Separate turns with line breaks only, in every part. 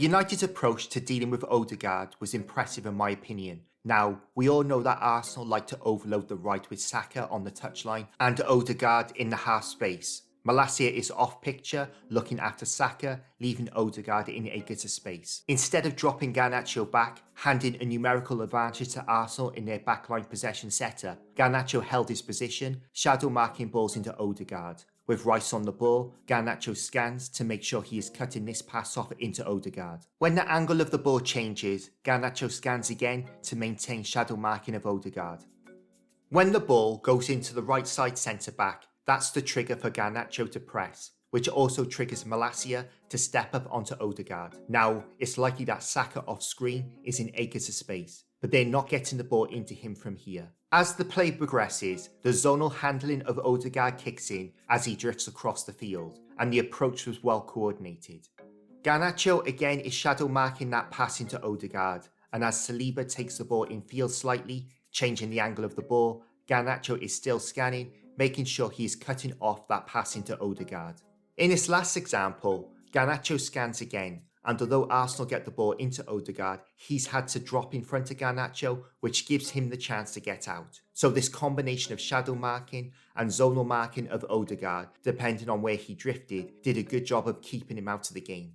United's approach to dealing with Ødegaard was impressive in my opinion. Now, we all know that Arsenal like to overload the right with Saka on the touchline and Ødegaard in the half space. Malacia is off picture, looking after Saka, leaving Ødegaard in Aguilar's space. Instead of dropping Garnacho back, handing a numerical advantage to Arsenal in their backline possession setup, Garnacho held his position, shadow marking balls into Ødegaard. With Rice on the ball, Garnacho scans to make sure he is cutting this pass off into Ødegaard. When the angle of the ball changes, Garnacho scans again to maintain shadow marking of Ødegaard. When the ball goes into the right side centre-back, that's the trigger for Garnacho to press, which also triggers Malacia to step up onto Ødegaard. Now, it's likely that Saka off screen is in Aguilar's space, but they're not getting the ball into him from here. As the play progresses, the zonal handling of Ødegaard kicks in as he drifts across the field, and the approach was well coordinated. Garnacho again is shadow marking that pass into Ødegaard, and as Saliba takes the ball in field slightly, changing the angle of the ball, Garnacho is still scanning, making sure he is cutting off that pass into Ødegaard. In this last example, Garnacho scans again, and although Arsenal get the ball into Ødegaard, he's had to drop in front of Garnacho, which gives him the chance to get out. So this combination of shadow marking and zonal marking of Ødegaard, depending on where he drifted, did a good job of keeping him out of the game.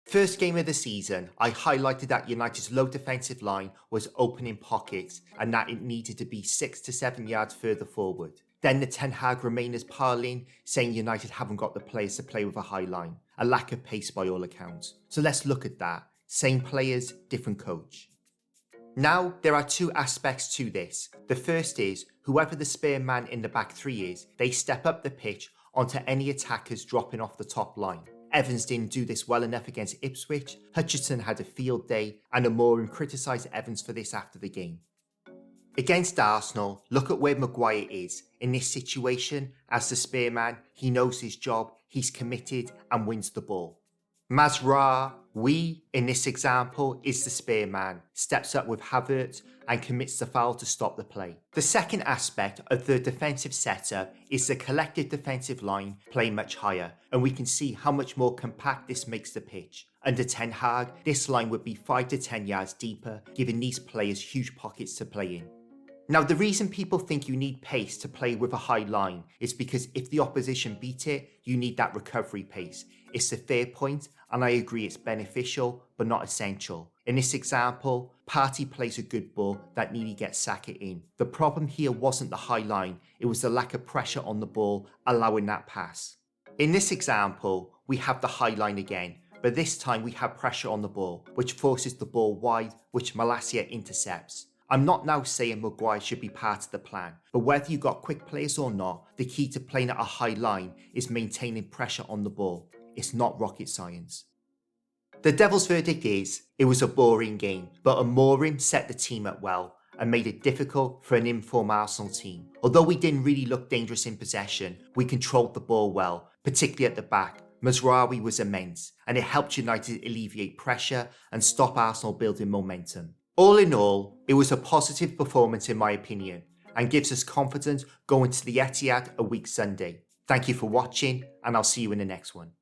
First game of the season, I highlighted that United's low defensive line was opening pockets and that it needed to be 6 to 7 yards further forward. Then the Ten Hag Remainers pile in, saying United haven't got the players to play with a high line, a lack of pace by all accounts. So let's look at that. Same players, different coach. Now, there are two aspects to this. The first is, whoever the spare man in the back three is, they step up the pitch onto any attackers dropping off the top line. Evans didn't do this well enough against Ipswich, Hutchinson had a field day, and Amorim criticised Evans for this after the game. Against Arsenal, look at where Maguire is. In this situation, as the spearman, he knows his job, he's committed and wins the ball. Mazraoui, in this example, is the spearman, steps up with Havertz and commits the foul to stop the play. The second aspect of the defensive setup is the collective defensive line playing much higher, and we can see how much more compact this makes the pitch. Under Ten Hag, this line would be 5 to 10 yards deeper, giving these players huge pockets to play in. Now, the reason people think you need pace to play with a high line is because if the opposition beat it, you need that recovery pace. It's a fair point, and I agree it's beneficial, but not essential. In this example, Partey plays a good ball that nearly gets Saka in. The problem here wasn't the high line, it was the lack of pressure on the ball, allowing that pass. In this example, we have the high line again, but this time we have pressure on the ball, which forces the ball wide, which Malacia intercepts. I'm not now saying Maguire should be part of the plan, but whether you got quick players or not, the key to playing at a high line is maintaining pressure on the ball. It's not rocket science. The Devils' verdict is, it was a boring game, but Amorim set the team up well and made it difficult for an informed Arsenal team. Although we didn't really look dangerous in possession, we controlled the ball well, particularly at the back. Mazraoui was immense, and it helped United alleviate pressure and stop Arsenal building momentum. All in all, it was a positive performance in my opinion, and gives us confidence going to the Etihad a week Sunday. Thank you for watching, and I'll see you in the next one.